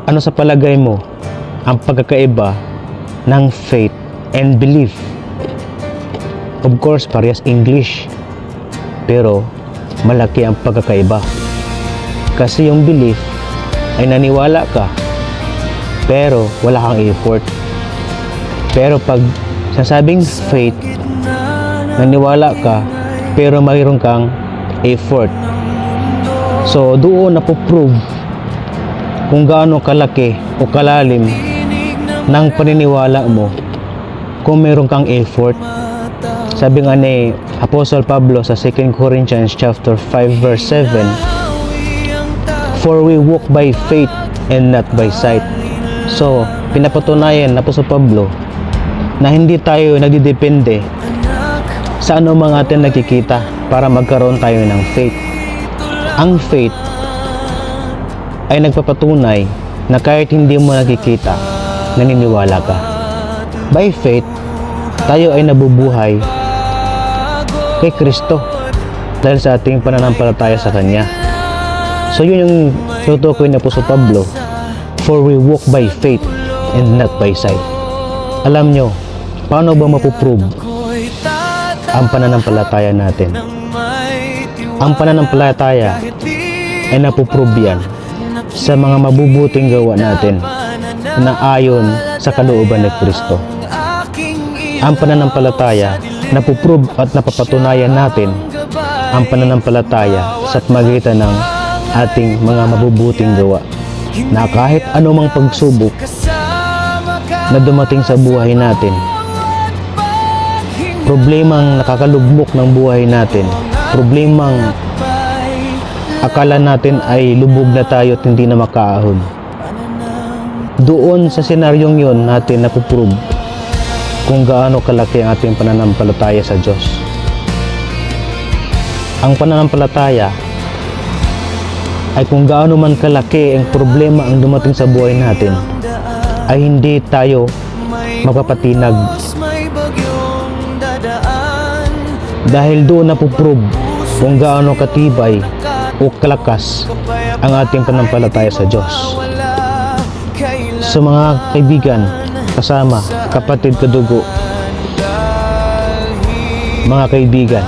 Ano sa palagay mo ang pagkakaiba ng faith and belief? Of course, parehas English. Pero malaki ang pagkakaiba. Kasi yung belief ay naniwala ka pero wala kang effort. Pero pag sasabing faith, naniwala ka pero mayroon kang effort. So doon napoprove kung gaano kalaki o kalalim ng paniniwala mo kung mayroon kang effort. Sabi nga ni Apostle Pablo sa 2 Corinthians chapter 5 verse 7, "For we walk by faith and not by sight." So, pinapatunayan na Apostle Pablo na hindi tayo nagdidepende sa anumang atin nakikita para magkaroon tayo ng faith. Ang faith ay nagpapatunay na kahit hindi mo nakikita, naniniwala ka. By faith, tayo ay nabubuhay kay Kristo dahil sa ating pananampalataya sa Kanya. So yun yung tutukoy ni Apostol Pablo, "For we walk by faith and not by sight." Alam nyo, paano ba mapuprove ang pananampalataya natin? Ang pananampalataya ay napuprove yan sa mga mabubuting gawa natin na ayon sa kalooban ni Kristo. Ang pananampalataya, napuprove at napapatunayan natin ang pananampalataya sa pamagitan ng ating mga mabubuting gawa, na kahit anumang pagsubok na dumating sa buhay natin, problemang nakakalugmok ng buhay natin, problemang akala natin ay lubog na tayo at hindi na makaahon, doon sa senaryong yon natin napuprove kung gaano kalaki ang ating pananampalataya sa Diyos. Ang pananampalataya ay kung gaano man kalaki ang problema ang dumating sa buhay natin, ay hindi tayo mapapatinag. Dahil doon napuprove kung gaano katibay o kalakas ang ating pananampalataya sa Diyos. So mga kaibigan, kasama, kapatid, kadugo, mga kaibigan,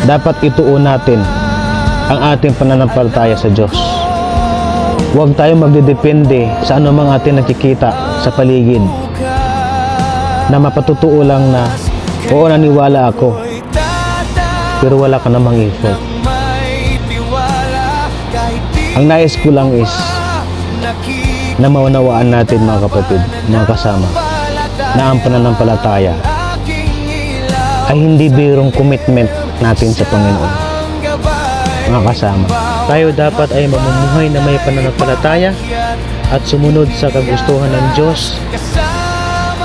dapat ituon natin ang ating pananampalataya sa Diyos. Huwag tayo magdedepende sa anumang ating nakikita sa paligid na mapatutuo lang na, oo, naniwala ako, pero wala ka namang effort. Ang nais ko lang is na maunawaan natin, mga kapatid, mga kasama, na ang pananampalataya ay hindi birong commitment natin sa Panginoon. Mga kasama, tayo dapat ay mamumuhay na may pananampalataya at sumunod sa kagustuhan ng Diyos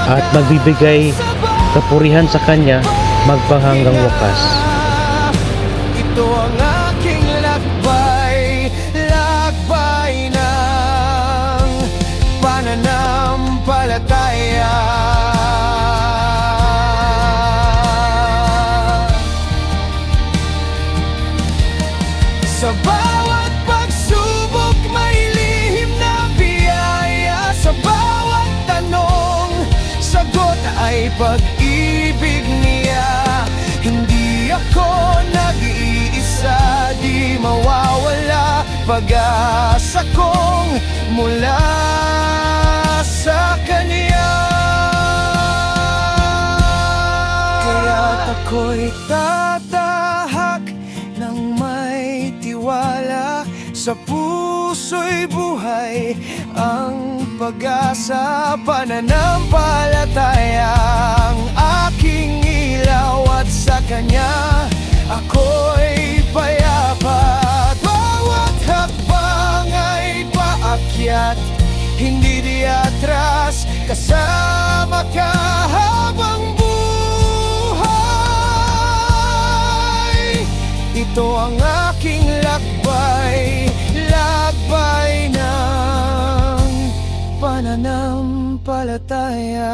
at magbibigay kapurihan sa Kanya magpahanggang wakas. Ito ang aking lakbay, lakbay ng pananampalataya. Sa bawat pagsubok may lihim na biyaya, sa bawat tanong sagot ay pag-ibig niya. Hindi ako nag-iisa, di mawawala pag-asa kong mula sa Kanya. Kaya't ako'y tatahak ng may tiwala, sa puso'y buhay ang pag-asa, pananampalataya ang aking ilaw at sa Kanya ako'y payapa. Bawat hakbang ay paakyat, hindi di atras, kasama ka habang buhay. Ito ang aking lakbay, lakbay ng pananampalataya.